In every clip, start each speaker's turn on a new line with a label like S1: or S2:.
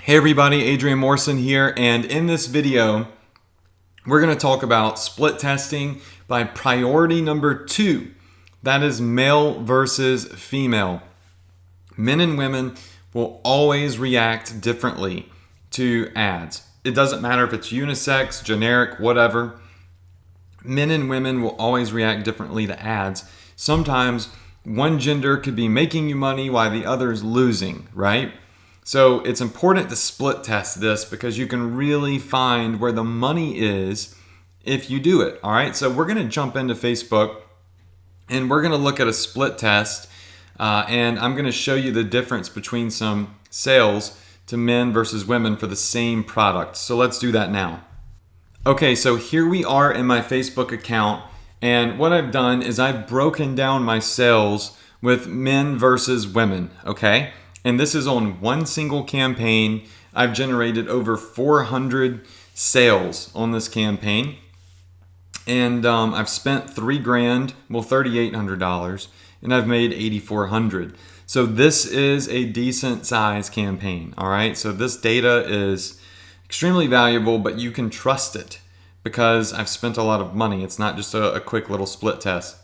S1: Hey everybody, Adrian Morrison here, and in this video, we're going to talk about split testing by priority number 2. That is male versus female. Men and women will always react differently to ads. It doesn't matter if it's unisex, generic, whatever. Men and women will always react differently to ads. Sometimes one gender could be making you money while the other is losing, right? So it's important to split test this because you can really find where the money is if you do it. All right, so we're going to jump into Facebook and we're going to look at a split test and I'm going to show you the difference between some sales to men versus women for the same product. So let's do that now. Okay, so here we are in my Facebook account, and what I've done is I've broken down my sales with men versus women, okay? And this is on one single campaign. I've generated over 400 sales on this campaign. And I've spent $3,800, and I've made $8,400. So this is a decent size campaign, all right? So this data is extremely valuable, but you can trust it because I've spent a lot of money. It's not just a quick little split test.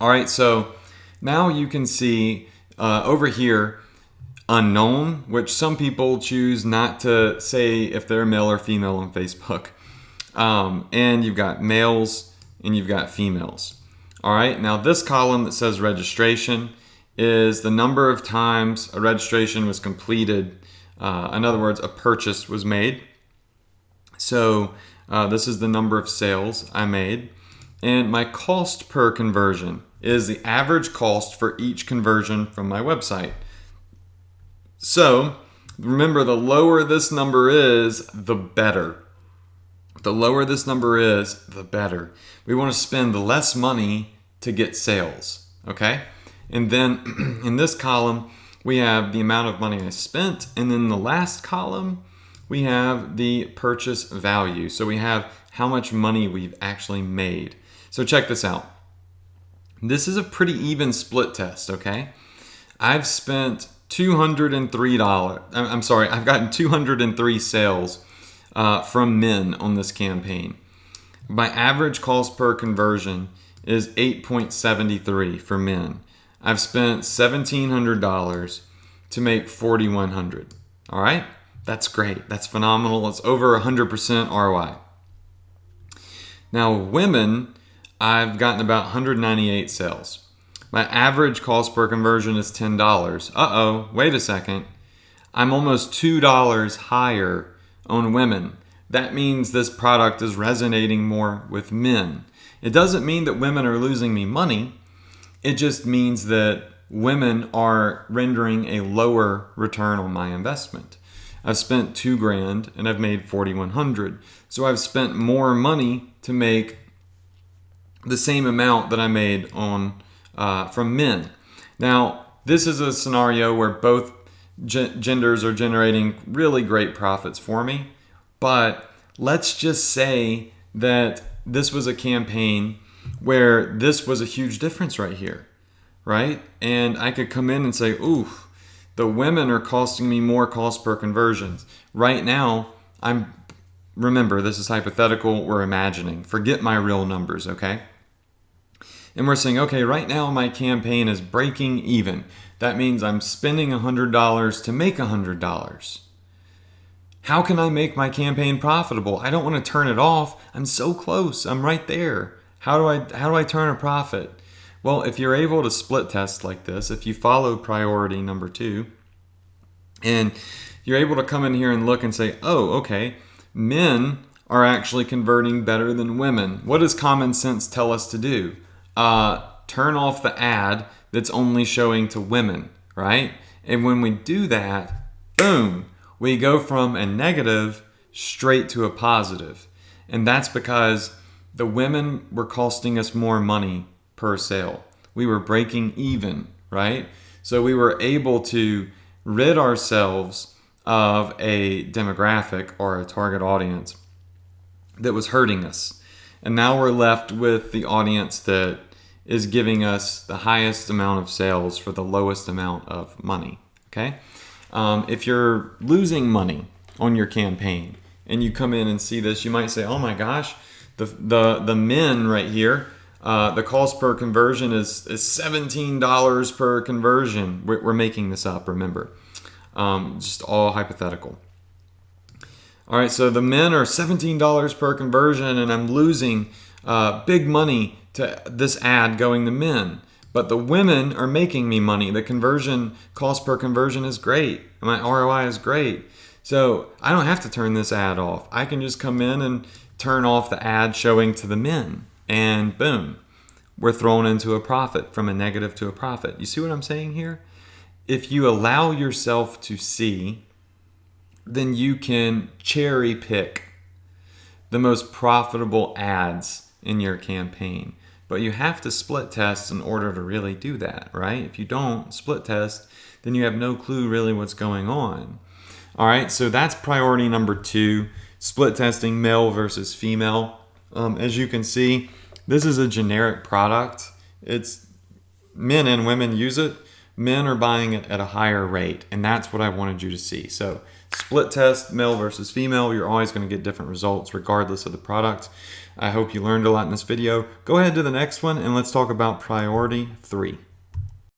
S1: All right, so now you can see over here, unknown, which some people choose not to say if they're male or female on Facebook. And you've got males and you've got females. All right, now this column that says registration is the number of times a registration was completed. In other words, a purchase was made. So this is the number of sales I made. And my cost per conversion is the average cost for each conversion from my website. So remember, the lower this number is, the better. The lower this number is, the better. We want to spend less money to get sales, okay? And then in this column, we have the amount of money I spent. And then the last column, we have the purchase value. So we have how much money we've actually made. So check this out. This is a pretty even split test, okay? I've spent $203. I'm sorry, I've gotten 203 sales from men on this campaign. My average cost per conversion is 8.73 for men. I've spent $1,700 to make $4,100. All right, that's great. That's phenomenal. It's over 100% ROI. Now, women, I've gotten about 198 sales. My average cost per conversion is $10. Uh-oh, wait a second. I'm almost $2 higher on women. That means this product is resonating more with men. It doesn't mean that women are losing me money. It just means that women are rendering a lower return on my investment. I've spent $2,000 and I've made $4,100. So I've spent more money to make the same amount that I made on from men. Now, this is a scenario where both genders are generating really great profits for me, but let's just say that this was a campaign where this was a huge difference right here, right? And I could come in and say, ooh, the women are costing me more cost per conversions. Right now, remember, this is hypothetical, we're imagining. Forget my real numbers, okay? And we're saying, okay, right now my campaign is breaking even. That means I'm spending $100 to make $100. How can I make my campaign profitable? I don't want to turn it off. I'm so close. I'm right there. How do I turn a profit? Well, if you're able to split test like this, if you follow priority number 2, and you're able to come in here and look and say, oh, okay, men are actually converting better than women. What does common sense tell us to do? Turn off the ad that's only showing to women, right? And when we do that, boom, we go from a negative straight to a positive. And that's because the women were costing us more money per sale. We were breaking even, right? So we were able to rid ourselves of a demographic or a target audience that was hurting us. And now we're left with the audience that is giving us the highest amount of sales for the lowest amount of money, okay? If you're losing money on your campaign and you come in and see this, you might say, oh my gosh, the men right here, the cost per conversion is $17 per conversion. We're making this up, remember. Just all hypothetical. All right, so the men are $17 per conversion, and I'm losing big money to this ad going to men. But the women are making me money. The conversion cost per conversion is great. My ROI is great. So I don't have to turn this ad off. I can just come in and turn off the ad showing to the men. And boom, we're thrown into a profit, from a negative to a profit. You see what I'm saying here? If you allow yourself to see, then you can cherry pick the most profitable ads in your campaign. But you have to split test in order to really do that, right? If you don't split test, then you have no clue really what's going on. All right, so that's priority number 2, split testing male versus female. As you can see, this is a generic product. It's men and women use it. Men are buying it at a higher rate, and that's what I wanted you to see. So split test male versus female, you're always going to get different results regardless of the product. I hope you learned a lot in this video. Go ahead to the next one and let's talk about priority 3.